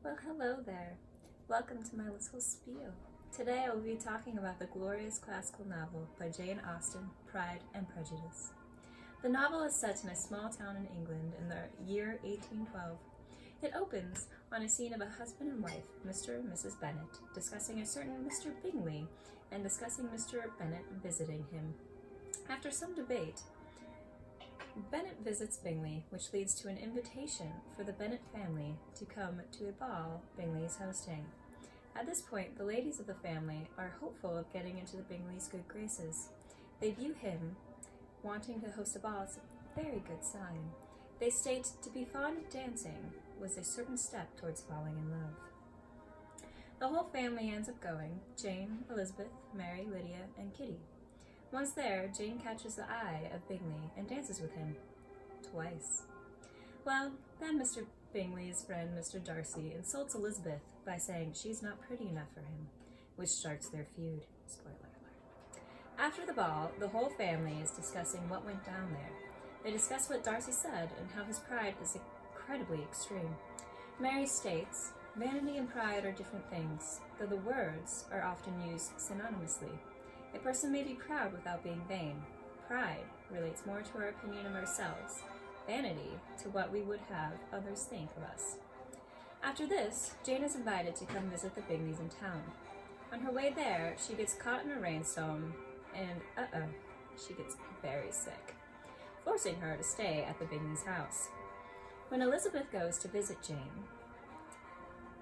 Well, hello there. Welcome to my little spiel. Today I will be talking about the glorious classical novel by Jane Austen, Pride and Prejudice. The novel is set in a small town in England in the year 1812. It opens on a scene of a husband and wife, Mr. and Mrs. Bennet, discussing a certain Mr. Bingley and discussing Mr. Bennet visiting him. After some debate, Bennet visits Bingley, which leads to an invitation for the Bennet family to come to a ball Bingley is hosting. At this point, the ladies of the family are hopeful of getting into the Bingley's good graces. They view him wanting to host a ball as a very good sign. They state to be fond of dancing was a certain step towards falling in love. The whole family ends up going: Jane, Elizabeth, Mary, Lydia, and Kitty. Once there, Jane catches the eye of Bingley and dances with him. Twice. Well, then Mr. Bingley's friend, Mr. Darcy, insults Elizabeth by saying she's not pretty enough for him, which starts their feud. Spoiler alert. After the ball, the whole family is discussing what went down there. They discuss what Darcy said and how his pride is incredibly extreme. Mary states, vanity and pride are different things, though the words are often used synonymously. A person may be proud without being vain. Pride relates more to our opinion of ourselves. Vanity to what we would have others think of us. After this, Jane is invited to come visit the Bingleys in town. On her way there, she gets caught in a rainstorm and, she gets very sick, forcing her to stay at the Bingleys' house. When Elizabeth goes to visit Jane,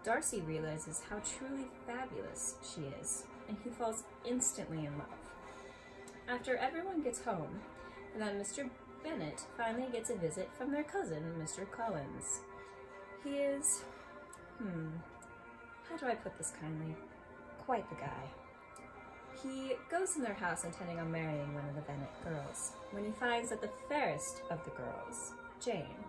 Darcy realizes how truly fabulous she is, and he falls instantly in love. After everyone gets home, then Mr. Bennet finally gets a visit from their cousin, Mr. Collins. He is, how do I put this kindly? Quite the guy. He goes in their house intending on marrying one of the Bennet girls. When he finds that the fairest of the girls, Jane,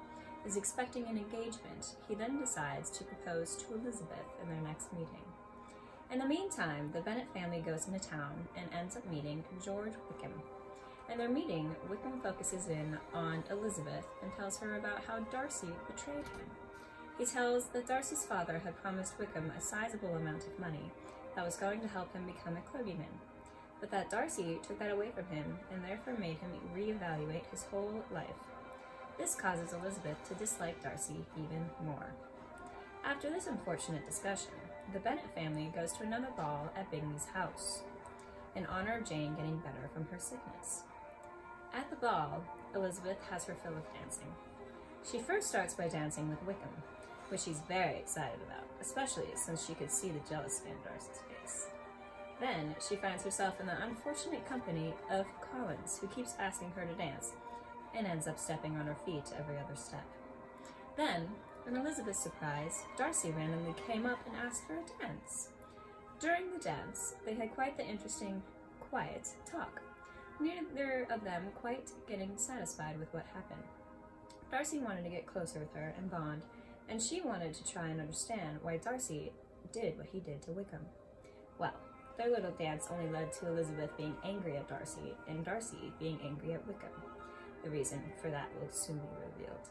is expecting an engagement, he then decides to propose to Elizabeth in their next meeting. In the meantime, the Bennet family goes into town and ends up meeting George Wickham. In their meeting, Wickham focuses in on Elizabeth and tells her about how Darcy betrayed him. He tells that Darcy's father had promised Wickham a sizable amount of money that was going to help him become a clergyman, but that Darcy took that away from him and therefore made him reevaluate his whole life. This causes Elizabeth to dislike Darcy even more. After this unfortunate discussion, the Bennet family goes to another ball at Bingley's house, in honor of Jane getting better from her sickness. At the ball, Elizabeth has her fill of dancing. She first starts by dancing with Wickham, which she's very excited about, especially since she could see the jealousy in Darcy's face. Then, she finds herself in the unfortunate company of Collins, who keeps asking her to dance, and ends up stepping on her feet every other step. Then, in Elizabeth's surprise, Darcy randomly came up and asked for a dance. During the dance, they had quite the interesting, quiet talk, neither of them quite getting satisfied with what happened. Darcy wanted to get closer with her and bond, and she wanted to try and understand why Darcy did what he did to Wickham. Well, their little dance only led to Elizabeth being angry at Darcy, and Darcy being angry at Wickham. The reason for that will soon be revealed.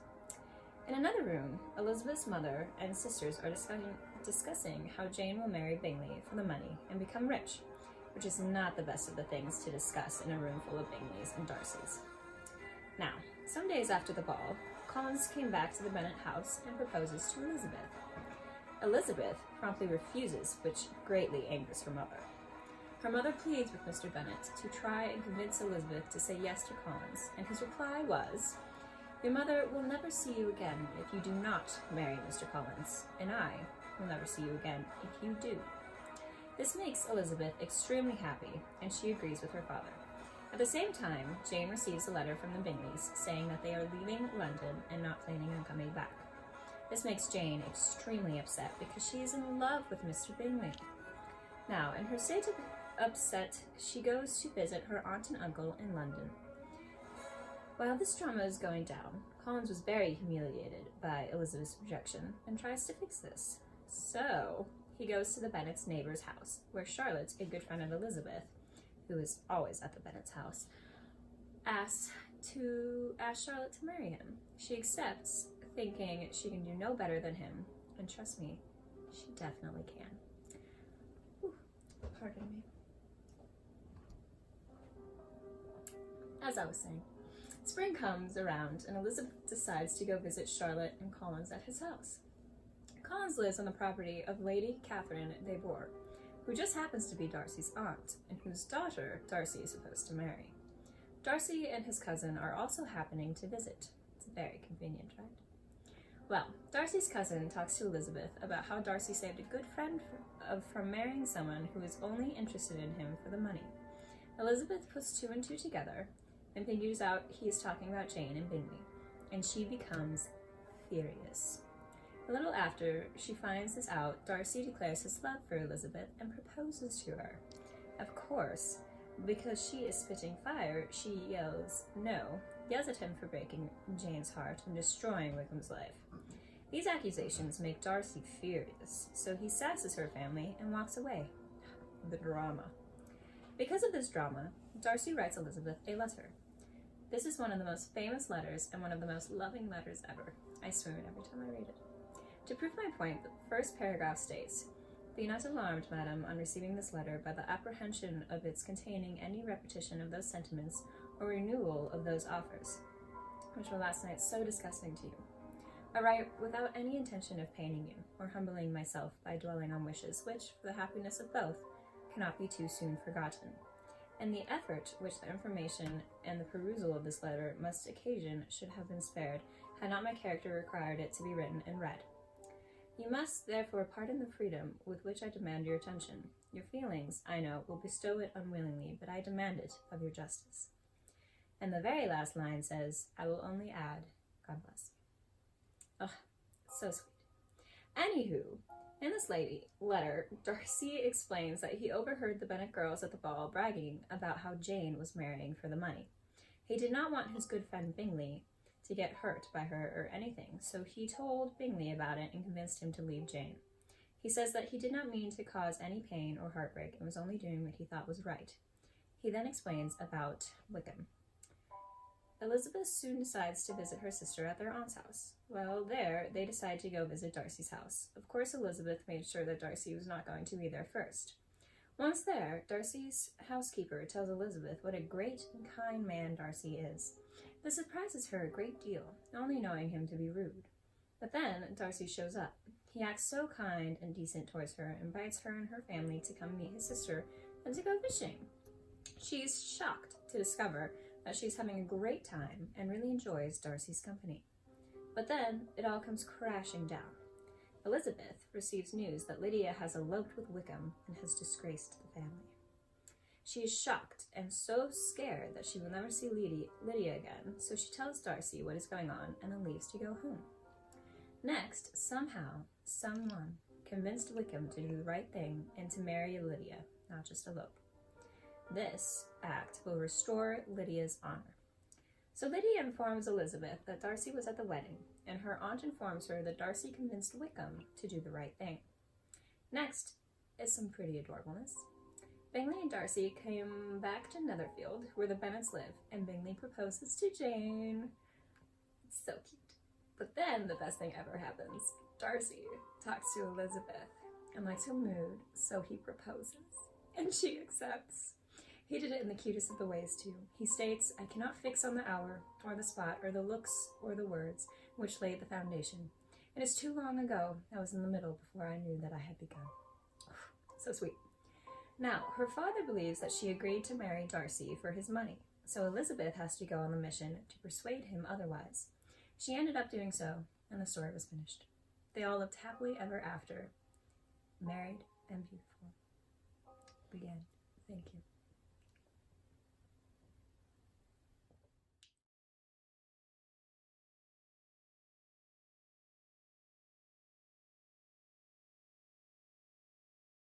In another room, Elizabeth's mother and sisters are discussing how Jane will marry Bingley for the money and become rich, which is not the best of the things to discuss in a room full of Bingleys and Darcys. Now, some days after the ball, Collins came back to the Bennet house and proposes to Elizabeth. Elizabeth promptly refuses, which greatly angers her mother. Her mother pleads with Mr. Bennet to try and convince Elizabeth to say yes to Collins, and his reply was, "Your mother will never see you again if you do not marry Mr. Collins, and I will never see you again if you do." This makes Elizabeth extremely happy, and she agrees with her father. At the same time, Jane receives a letter from the Bingleys saying that they are leaving London and not planning on coming back. This makes Jane extremely upset because she is in love with Mr. Bingley. Now, in her state of upset, she goes to visit her aunt and uncle in London. While this drama is going down, Collins was very humiliated by Elizabeth's rejection and tries to fix this. So, he goes to the Bennet's neighbor's house, where Charlotte, a good friend of Elizabeth, who is always at the Bennet's house, asks Charlotte to marry him. She accepts, thinking she can do no better than him, and trust me, She definitely can. Whew, pardon me. As I was saying, spring comes around and Elizabeth decides to go visit Charlotte and Collins at his house. Collins lives on the property of Lady Catherine de Bourgh, who just happens to be Darcy's aunt, and whose daughter Darcy is supposed to marry. Darcy and his cousin are also happening to visit. It's very convenient, right? Well, Darcy's cousin talks to Elizabeth about how Darcy saved a good friend from marrying someone who is only interested in him for the money. Elizabeth puts two and two together and figures out he is talking about Jane and Bingley, and she becomes furious. A little after she finds this out, Darcy declares his love for Elizabeth and proposes to her. Of course, because she is spitting fire, she yells at him for breaking Jane's heart and destroying Wickham's life. These accusations make Darcy furious, so he sasses her family and walks away. The drama. Because of this drama, Darcy writes Elizabeth a letter. This is one of the most famous letters and one of the most loving letters ever. I swoon every time I read it. To prove my point, the first paragraph states, "Be not alarmed, madam, on receiving this letter by the apprehension of its containing any repetition of those sentiments or renewal of those offers, which were last night so disgusting to you. I write without any intention of paining you, or humbling myself by dwelling on wishes which, for the happiness of both, cannot be too soon forgotten. And the effort which the information and the perusal of this letter must occasion should have been spared, had not my character required it to be written and read. You must, therefore, pardon the freedom with which I demand your attention. Your feelings, I know, will bestow it unwillingly, but I demand it of your justice." And the very last line says, "I will only add, God bless you." Ugh, so sweet. Anywho, in this letter, Darcy explains that he overheard the Bennet girls at the ball bragging about how Jane was marrying for the money. He did not want his good friend Bingley to get hurt by her or anything, so he told Bingley about it and convinced him to leave Jane. He says that he did not mean to cause any pain or heartbreak and was only doing what he thought was right. He then explains about Wickham. Elizabeth soon decides to visit her sister at their aunt's house. While there, they decide to go visit Darcy's house. Of course, Elizabeth made sure that Darcy was not going to be there first. Once there, Darcy's housekeeper tells Elizabeth what a great and kind man Darcy is. This surprises her a great deal, only knowing him to be rude. But then Darcy shows up. He acts so kind and decent towards her, invites her and her family to come meet his sister and to go fishing. She's shocked to discover that she's having a great time and really enjoys Darcy's company. But then it all comes crashing down. Elizabeth receives news that Lydia has eloped with Wickham and has disgraced the family. She is shocked and so scared that she will never see Lydia again, so she tells Darcy what is going on and then leaves to go home. Next, somehow, someone convinced Wickham to do the right thing and to marry Lydia, not just elope. This act will restore Lydia's honor. So Lydia informs Elizabeth that Darcy was at the wedding, and her aunt informs her that Darcy convinced Wickham to do the right thing. Next is some pretty adorableness. Bingley and Darcy came back to Netherfield, where the Bennets live, and Bingley proposes to Jane. It's so cute. But then the best thing ever happens. Darcy talks to Elizabeth and likes her mood, so he proposes, and she accepts. He did it in the cutest of the ways, too. He states, "I cannot fix on the hour, or the spot, or the looks, or the words, which laid the foundation. It is too long ago. I was in the middle before I knew that I had begun." So sweet. Now, her father believes that she agreed to marry Darcy for his money, so Elizabeth has to go on a mission to persuade him otherwise. She ended up doing so, and the story was finished. They all lived happily ever after, married and beautiful. The end. Thank you.